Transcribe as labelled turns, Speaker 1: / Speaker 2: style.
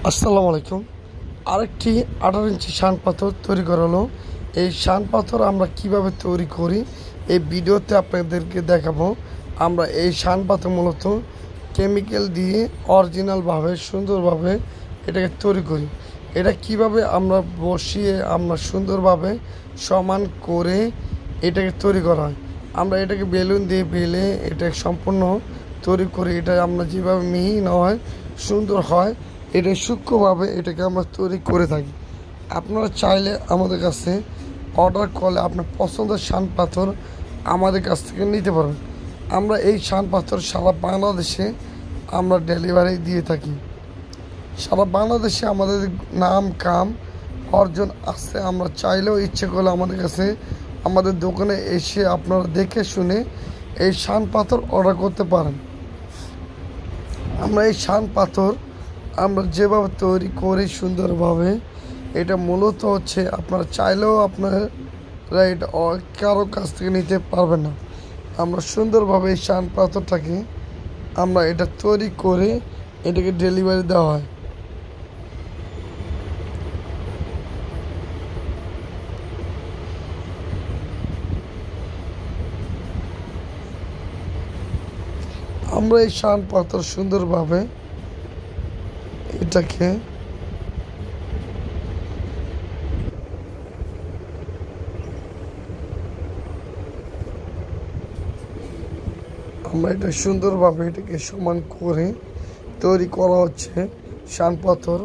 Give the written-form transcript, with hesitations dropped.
Speaker 1: আসসালামু আলাইকুম। আরেকটি 18 ইঞ্চি শান পাথর তৈরি করা হলো। এই শান পাথর আমরা কিভাবে তৈরি করি এই ভিডিওতে আপনাদেরকে দেখাবো। আমরা এই শান পাথর মূলত কেমিক্যাল দিয়ে অরিজিনালভাবে সুন্দরভাবে এটাকে তৈরি করি। এটা কিভাবে আমরা বসিয়ে আমরা সুন্দরভাবে সমান করে এটাকে তৈরি করা হয়। আমরা এটাকে বেলুন দিয়ে বেলে এটাকে সম্পূর্ণ তৈরি করি। এটা আমরা যেভাবে মিহি হয় সুন্দর হয় এটা সূক্ষ্মভাবে এটাকে আমরা তৈরি করে থাকি। আপনারা চাইলে আমাদের কাছে অর্ডার করলে আপনার পছন্দের শান পাথর আমাদের কাছ থেকে নিতে পারবেন। আমরা এই শান পাথর সারা বাংলাদেশে আমরা ডেলিভারি দিয়ে থাকি। সারা বাংলাদেশে আমাদের নাম কাম অর্জন আছে। আমরা চাইলেও ইচ্ছে করলে আমাদের কাছে আমাদের দোকানে এসে আপনারা দেখে শুনে এই শান পাথর অর্ডার করতে পারেন। আমরা এই শান পাথর আমরা যেভাবে তৈরি করি সুন্দরভাবে এটা মূলত হচ্ছে আপনারা চাইলেও আপনারা এটা কারো কাছ থেকে নিতে পারবেন না। আমরা সুন্দরভাবে এই শান পাথরটাকে আমরা এটা তৈরি করে এটাকে ডেলিভারি দেওয়া হয়। আমরা এই শান পাথর সুন্দরভাবে এটাকে আমরা এটা সুন্দরভাবে এটাকে সমান করে তৈরি করা হচ্ছে শান পাথর।